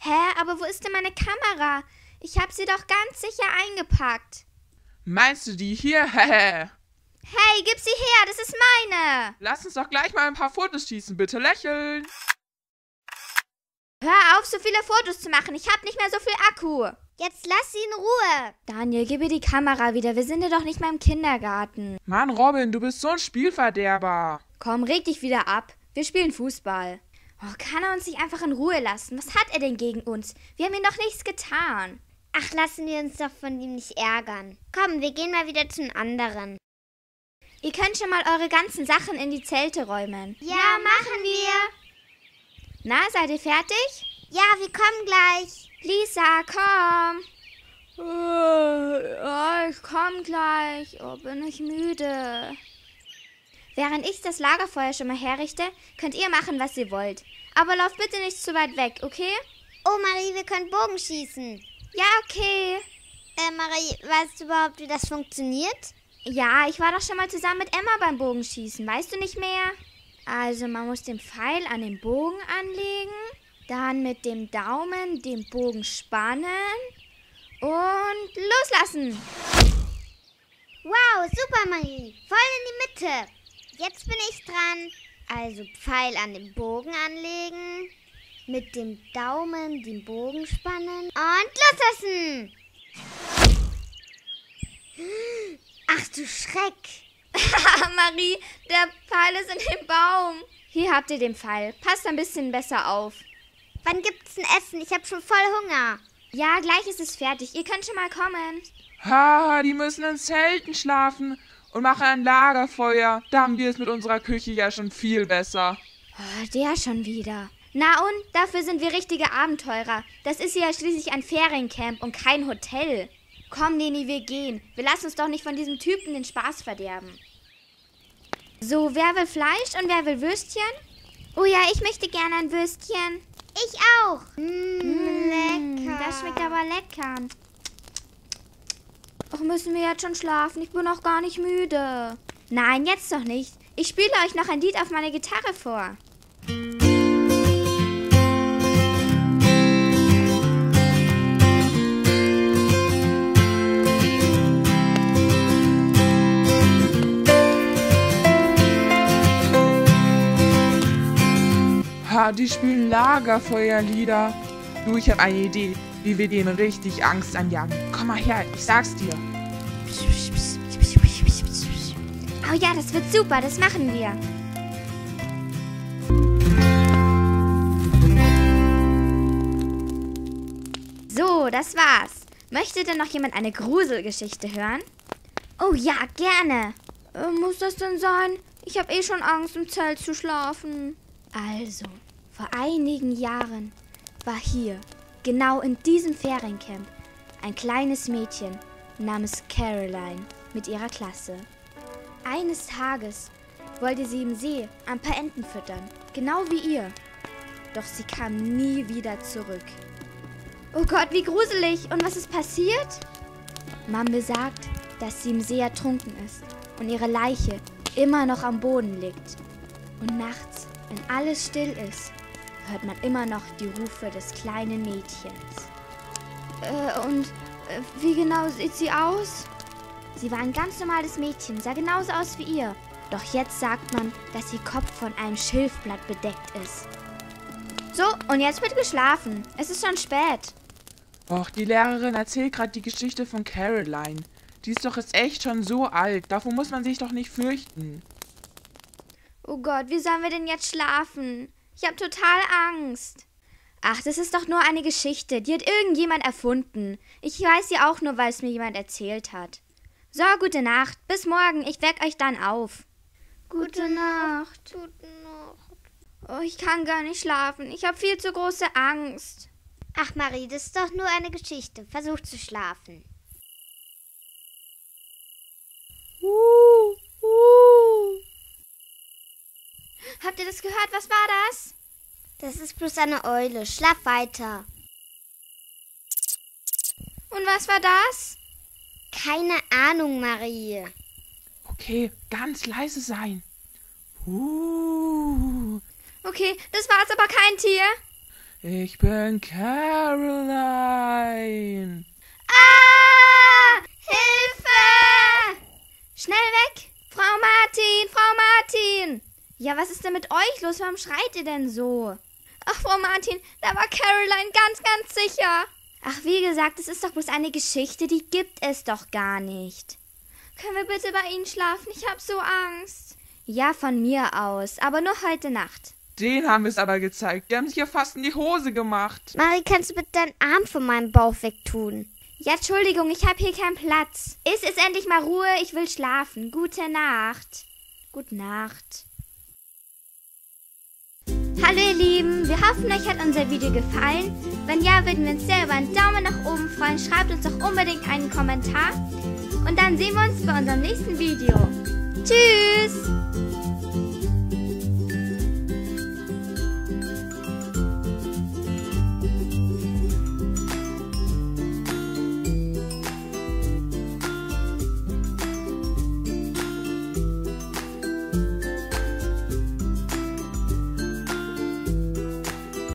Hä, aber wo ist denn meine Kamera? Ich habe sie doch ganz sicher eingepackt. Meinst du die hier? Hehe. Hey, gib sie her, das ist meine. Lass uns doch gleich mal ein paar Fotos schießen, bitte lächeln. Hör auf, so viele Fotos zu machen. Ich habe nicht mehr so viel Akku. Jetzt lass sie in Ruhe. Daniel, gib ihr die Kamera wieder. Wir sind ja doch nicht mehr im Kindergarten. Mann, Robin, du bist so ein Spielverderber. Komm, reg dich wieder ab. Wir spielen Fußball. Oh, kann er uns nicht einfach in Ruhe lassen? Was hat er denn gegen uns? Wir haben ihm doch nichts getan. Ach, lassen wir uns doch von ihm nicht ärgern. Komm, wir gehen mal wieder zu den anderen. Ihr könnt schon mal eure ganzen Sachen in die Zelte räumen. Ja, machen wir. Na, seid ihr fertig? Ja, wir kommen gleich. Lisa, komm. Ich komm gleich. Oh, bin ich müde. Während ich das Lagerfeuer schon mal herrichte, könnt ihr machen, was ihr wollt. Aber lauft bitte nicht zu weit weg, okay? Oh, Marie, wir können Bogen schießen. Ja, okay. Marie, weißt du überhaupt, wie das funktioniert? Ja, ich war doch schon mal zusammen mit Emma beim Bogenschießen. Weißt du nicht mehr? Also, man muss den Pfeil an den Bogen anlegen, dann mit dem Daumen den Bogen spannen und loslassen. Wow, super, Marie. Voll in die Mitte. Jetzt bin ich dran. Also Pfeil an den Bogen anlegen, mit dem Daumen den Bogen spannen und loslassen. Ach du Schreck. Marie, der Pfeil ist in dem Baum. Hier habt ihr den Pfeil. Passt ein bisschen besser auf. Wann gibt's ein Essen? Ich hab schon voll Hunger. Ja, gleich ist es fertig. Ihr könnt schon mal kommen. Ha, die müssen in Zelten schlafen und machen ein Lagerfeuer. Da haben wir es mit unserer Küche ja schon viel besser. Oh, der schon wieder. Na und? Dafür sind wir richtige Abenteurer. Das ist ja schließlich ein Feriencamp und kein Hotel. Komm, Neni, wir gehen. Wir lassen uns doch nicht von diesem Typen den Spaß verderben. So, wer will Fleisch und wer will Würstchen? Oh ja, ich möchte gerne ein Würstchen. Ich auch. Lecker. Das schmeckt aber lecker. Ach, müssen wir jetzt schon schlafen? Ich bin noch gar nicht müde. Nein, jetzt doch nicht. Ich spiele euch noch ein Lied auf meine Gitarre vor. Ha, die spielen Lagerfeuerlieder. Du, ich habe eine Idee, wie wir denen richtig Angst anjagen. Komm mal her, ich sag's dir. Oh ja, das wird super, das machen wir. So, das war's. Möchte denn noch jemand eine Gruselgeschichte hören? Oh ja, gerne. Muss das denn sein? Ich habe eh schon Angst, im Zelt zu schlafen. Also, vor einigen Jahren war hier, genau in diesem Feriencamp, ein kleines Mädchen namens Caroline mit ihrer Klasse. Eines Tages wollte sie im See ein paar Enten füttern, genau wie ihr. Doch sie kam nie wieder zurück. Oh Gott, wie gruselig! Und was ist passiert? Man besagt, dass sie im See ertrunken ist und ihre Leiche immer noch am Boden liegt. Und nachts, wenn alles still ist, hört man immer noch die Rufe des kleinen Mädchens. Wie genau sieht sie aus? Sie war ein ganz normales Mädchen, sah genauso aus wie ihr. Doch jetzt sagt man, dass ihr Kopf von einem Schilfblatt bedeckt ist. So, und jetzt wird geschlafen. Es ist schon spät. Och, die Lehrerin erzählt gerade die Geschichte von Caroline. Die ist doch jetzt echt schon so alt. Davor muss man sich doch nicht fürchten. Oh Gott, wie sollen wir denn jetzt schlafen? Ich habe total Angst. Ach, das ist doch nur eine Geschichte. Die hat irgendjemand erfunden. Ich weiß sie auch nur, weil es mir jemand erzählt hat. So, gute Nacht. Bis morgen. Ich weck euch dann auf. Gute Nacht. Gute Nacht. Oh, ich kann gar nicht schlafen. Ich habe viel zu große Angst. Ach, Marie, das ist doch nur eine Geschichte. Versuch zu schlafen. Habt ihr das gehört? Was war das? Das ist bloß eine Eule. Schlaf weiter. Und was war das? Keine Ahnung, Marie. Okay, ganz leise sein. Okay, das war jetzt aber kein Tier. Ich bin Caroline. Ah! Hilfe! Schnell weg! Frau Martin! Frau Martin! Ja, was ist denn mit euch los? Warum schreit ihr denn so? Ach, Frau Martin, da war Caroline ganz, ganz sicher. Ach, wie gesagt, es ist doch bloß eine Geschichte, die gibt es doch gar nicht. Können wir bitte bei Ihnen schlafen? Ich hab so Angst. Ja, von mir aus, aber nur heute Nacht. Den haben wir es aber gezeigt. Die haben sich ja fast in die Hose gemacht. Mari, kannst du bitte deinen Arm von meinem Bauch wegtun? Ja, Entschuldigung, ich habe hier keinen Platz. Ist es endlich mal Ruhe? Ich will schlafen. Gute Nacht. Gute Nacht. Hallo ihr Lieben, wir hoffen, euch hat unser Video gefallen. Wenn ja, würden wir uns sehr über einen Daumen nach oben freuen. Schreibt uns doch unbedingt einen Kommentar. Und dann sehen wir uns bei unserem nächsten Video. Tschüss!